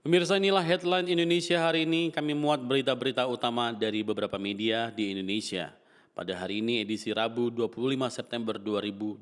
Pemirsa, inilah headline Indonesia hari ini. Kami muat berita-berita utama dari beberapa media di Indonesia. Pada hari ini edisi Rabu 25 September 2024.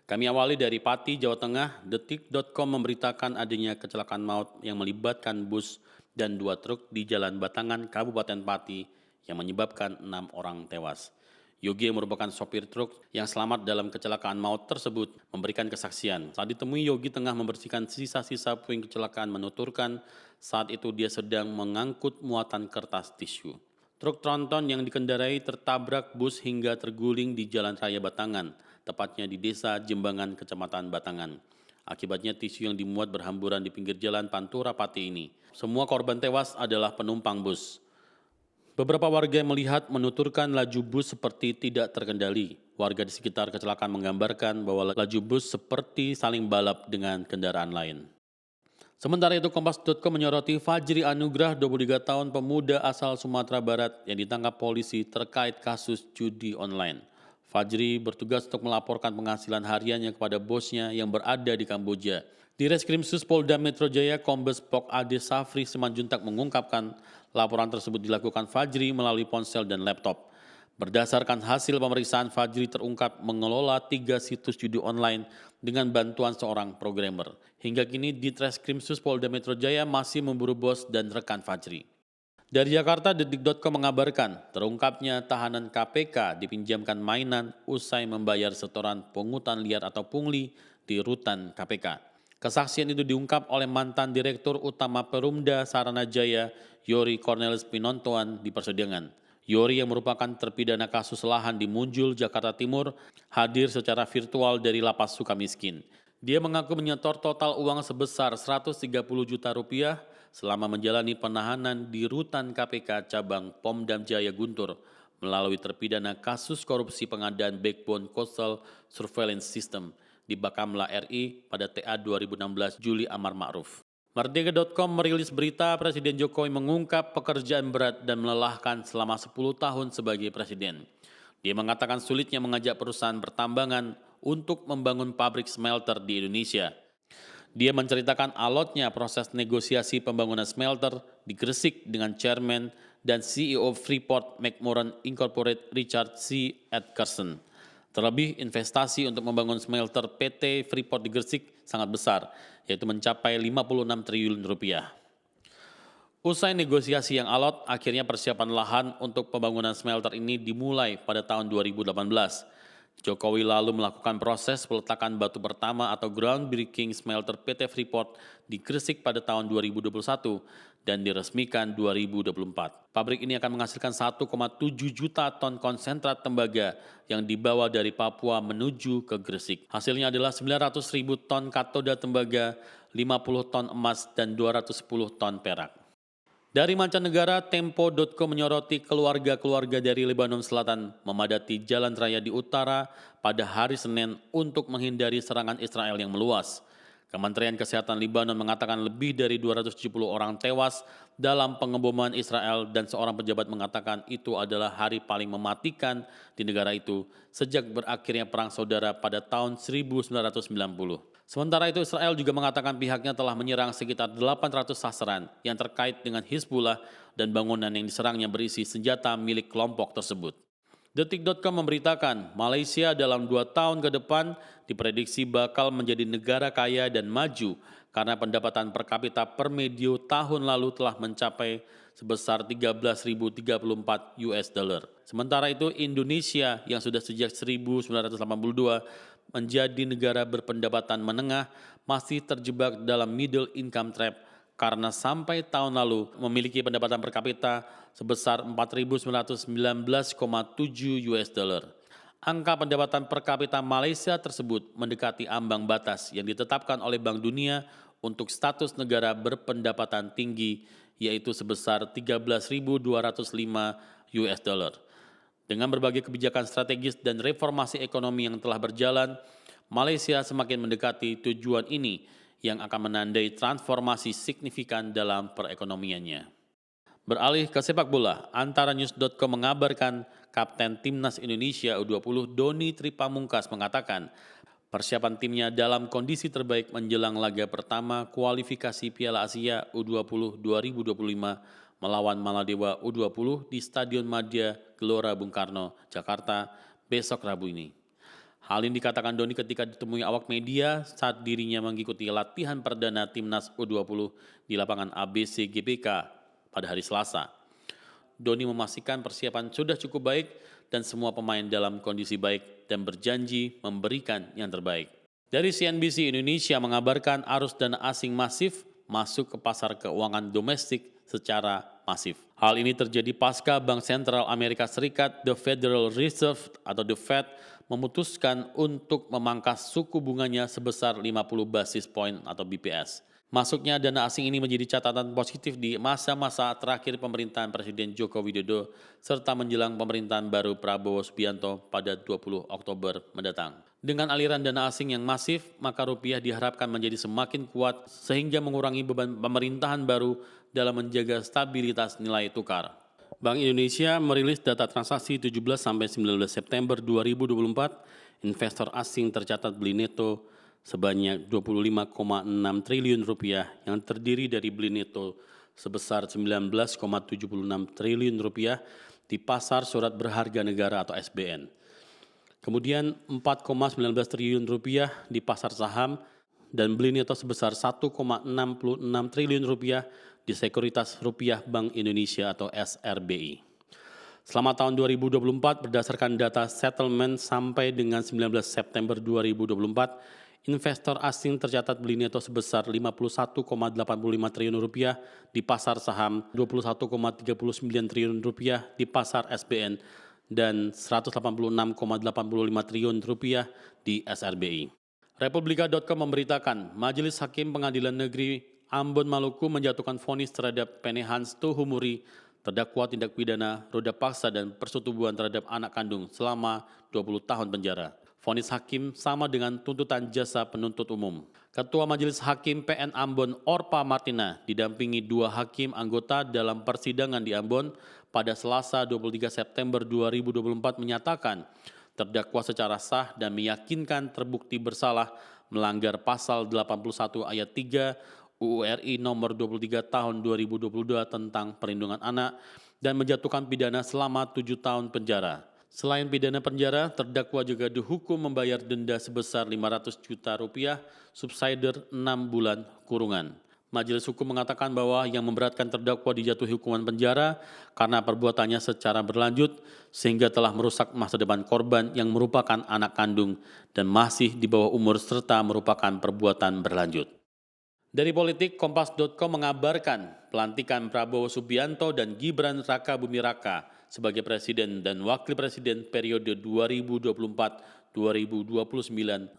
Kami awali dari Pati, Jawa Tengah. Detik.com memberitakan adanya kecelakaan maut yang melibatkan bus dan 2 truk di Jalan Batangan, Kabupaten Pati yang menyebabkan 6 orang tewas. Yogi yang merupakan sopir truk yang selamat dalam kecelakaan maut tersebut memberikan kesaksian. Saat ditemui, Yogi tengah membersihkan sisa-sisa puing kecelakaan, menuturkan saat itu dia sedang mengangkut muatan kertas tisu. Truk tronton yang dikendarai tertabrak bus hingga terguling di Jalan Raya Batangan, tepatnya di Desa Jembangan, Kecamatan Batangan. Akibatnya tisu yang dimuat berhamburan di pinggir jalan Pantura Pati ini. Semua korban tewas adalah penumpang bus. Beberapa warga yang melihat menuturkan laju bus seperti tidak terkendali. Warga di sekitar kecelakaan menggambarkan bahwa laju bus seperti saling balap dengan kendaraan lain. Sementara itu, Kompas.com menyoroti Fajri Anugrah, 23 tahun, pemuda asal Sumatera Barat yang ditangkap polisi terkait kasus judi online. Fajri bertugas untuk melaporkan penghasilan hariannya kepada bosnya yang berada di Kamboja. Di Reskrimsus Polda Metro Jaya, Kombes Pok Ade Safri Simanjuntak mengungkapkan laporan tersebut dilakukan Fajri melalui ponsel dan laptop. Berdasarkan hasil pemeriksaan, Fajri terungkap mengelola 3 situs judi online dengan bantuan seorang programmer. Hingga kini di Reskrimsus Polda Metro Jaya masih memburu bos dan rekan Fajri. Dari Jakarta, Detik.com mengabarkan terungkapnya tahanan KPK dipinjamkan mainan usai membayar setoran pungutan liar atau pungli di rutan KPK. Kesaksian itu diungkap oleh mantan Direktur Utama Perumda Saranajaya, Yori Cornelis Pinontoan di persidangan. Yori yang merupakan terpidana kasus lahan di Munjul, Jakarta Timur, hadir secara virtual dari Lapas Sukamiskin. Dia mengaku menyetor total uang sebesar 130 juta rupiah selama menjalani penahanan di rutan KPK cabang Pomdam Jaya Guntur melalui terpidana kasus korupsi pengadaan backbone coastal surveillance system di Bakamla RI pada TA 2016 Juli Amar Ma'ruf. Merdeka.com merilis berita Presiden Jokowi mengungkap pekerjaan berat dan melelahkan selama 10 tahun sebagai presiden. Dia mengatakan sulitnya mengajak perusahaan pertambangan untuk membangun pabrik smelter di Indonesia. Dia menceritakan alotnya proses negosiasi pembangunan smelter di Gresik dengan Chairman dan CEO Freeport McMoran Incorporated Richard C. Atkerson. Terlebih, investasi untuk membangun smelter PT Freeport di Gresik sangat besar, yaitu mencapai 56 triliun rupiah. Usai negosiasi yang alot, akhirnya persiapan lahan untuk pembangunan smelter ini dimulai pada tahun 2018. Jokowi lalu melakukan proses peletakan batu pertama atau groundbreaking smelter PT Freeport di Gresik pada tahun 2021 dan diresmikan 2024. Pabrik ini akan menghasilkan 1,7 juta ton konsentrat tembaga yang dibawa dari Papua menuju ke Gresik. Hasilnya adalah 900 ribu ton katoda tembaga, 50 ton emas, dan 210 ton perak. Dari mancanegara, Tempo.com menyoroti keluarga-keluarga dari Lebanon Selatan memadati jalan raya di utara pada hari Senin untuk menghindari serangan Israel yang meluas. Kementerian Kesehatan Lebanon mengatakan lebih dari 270 orang tewas dalam pengeboman Israel dan seorang pejabat mengatakan itu adalah hari paling mematikan di negara itu sejak berakhirnya perang saudara pada tahun 1990. Sementara itu Israel juga mengatakan pihaknya telah menyerang sekitar 800 sasaran yang terkait dengan Hizbullah dan bangunan yang diserangnya berisi senjata milik kelompok tersebut. Detik.com memberitakan Malaysia dalam 2 tahun ke depan diprediksi bakal menjadi negara kaya dan maju karena pendapatan per kapita per medio tahun lalu telah mencapai sebesar 13.034 US dollar. Sementara itu Indonesia yang sudah sejak 1982 menjadi negara berpendapatan menengah masih terjebak dalam middle income trap karena sampai tahun lalu memiliki pendapatan per kapita sebesar 4.919,7 US dollar. Angka pendapatan per kapita Malaysia tersebut mendekati ambang batas yang ditetapkan oleh Bank Dunia untuk status negara berpendapatan tinggi, yaitu sebesar 13.205 US dollar. Dengan berbagai kebijakan strategis dan reformasi ekonomi yang telah berjalan, Malaysia semakin mendekati tujuan ini yang akan menandai transformasi signifikan dalam perekonomiannya. Beralih ke sepak bola, Antaranews.com mengabarkan Kapten Timnas Indonesia U20 Doni Tripamungkas mengatakan Persiapan timnya dalam kondisi terbaik menjelang laga pertama kualifikasi Piala Asia U20 2025 melawan Maladewa U20 di Stadion Madia Gelora Bung Karno, Jakarta, besok Rabu ini. Hal ini dikatakan Doni ketika ditemui awak media saat dirinya mengikuti latihan perdana Timnas U20 di lapangan ABC GBK pada hari Selasa. Doni memastikan persiapan sudah cukup baik dan semua pemain dalam kondisi baik dan berjanji memberikan yang terbaik. Dari CNBC Indonesia mengabarkan arus dana asing masif masuk ke pasar keuangan domestik secara masif. Hal ini terjadi pasca Bank Sentral Amerika Serikat, The Federal Reserve atau The Fed, memutuskan untuk memangkas suku bunganya sebesar 50 basis point atau BPS. Masuknya dana asing ini menjadi catatan positif di masa-masa terakhir pemerintahan Presiden Joko Widodo serta menjelang pemerintahan baru Prabowo Subianto pada 20 Oktober mendatang. Dengan aliran dana asing yang masif, maka rupiah diharapkan menjadi semakin kuat sehingga mengurangi beban pemerintahan baru dalam menjaga stabilitas nilai tukar. Bank Indonesia merilis data transaksi 17-19 September 2024, investor asing tercatat beli neto sebanyak 25,6 triliun rupiah yang terdiri dari beli neto sebesar 19,76 triliun rupiah di pasar surat berharga negara atau SBN. Kemudian 4,19 triliun rupiah di pasar saham dan beli neto sebesar 1,66 triliun rupiah di Sekuritas Rupiah Bank Indonesia atau SRBI. Selama tahun 2024 berdasarkan data settlement sampai dengan 19 September 2024, investor asing tercatat beli neto sebesar 51,85 triliun rupiah di pasar saham, 21,39 triliun rupiah di pasar SBN, dan 186,85 triliun rupiah di SRBI. Republika.com memberitakan Majelis Hakim Pengadilan Negeri Ambon Maluku menjatuhkan vonis terhadap Pene Hans Tuhumuri, terdakwa tindak pidana roda paksa dan persetubuhan terhadap anak kandung selama 20 tahun penjara. Vonis hakim sama dengan tuntutan jasa penuntut umum. Ketua Majelis Hakim PN Ambon Orpa Martina didampingi 2 hakim anggota dalam persidangan di Ambon pada Selasa 23 September 2024 menyatakan terdakwa secara sah dan meyakinkan terbukti bersalah melanggar pasal 81 ayat 3 UU RI nomor 23 tahun 2022 tentang perlindungan anak dan menjatuhkan pidana selama 7 tahun penjara. Selain pidana penjara, terdakwa juga dihukum membayar denda sebesar 500 juta rupiah, subsidiar 6 bulan kurungan. Majelis Hukum mengatakan bahwa yang memberatkan terdakwa dijatuhi hukuman penjara karena perbuatannya secara berlanjut sehingga telah merusak masa depan korban yang merupakan anak kandung dan masih di bawah umur serta merupakan perbuatan berlanjut. Dari politik, Kompas.com mengabarkan pelantikan Prabowo Subianto dan Gibran Rakabuming Raka sebagai Presiden dan Wakil Presiden periode 2024-2029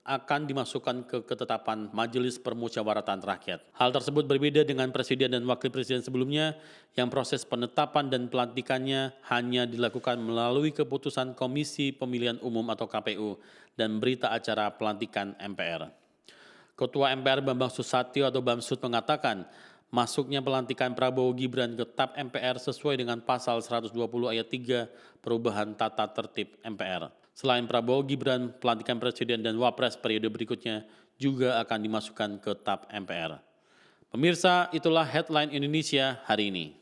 akan dimasukkan ke ketetapan Majelis Permusyawaratan Rakyat. Hal tersebut berbeda dengan Presiden dan Wakil Presiden sebelumnya yang proses penetapan dan pelantikannya hanya dilakukan melalui keputusan Komisi Pemilihan Umum atau KPU dan berita acara pelantikan MPR. Ketua MPR Bambang Susatyo atau Bamsud mengatakan, masuknya pelantikan Prabowo Gibran ke TAP MPR sesuai dengan pasal 120 ayat 3 perubahan tata tertib MPR. Selain Prabowo Gibran, pelantikan Presiden dan Wapres periode berikutnya juga akan dimasukkan ke TAP MPR. Pemirsa, itulah headline Indonesia hari ini.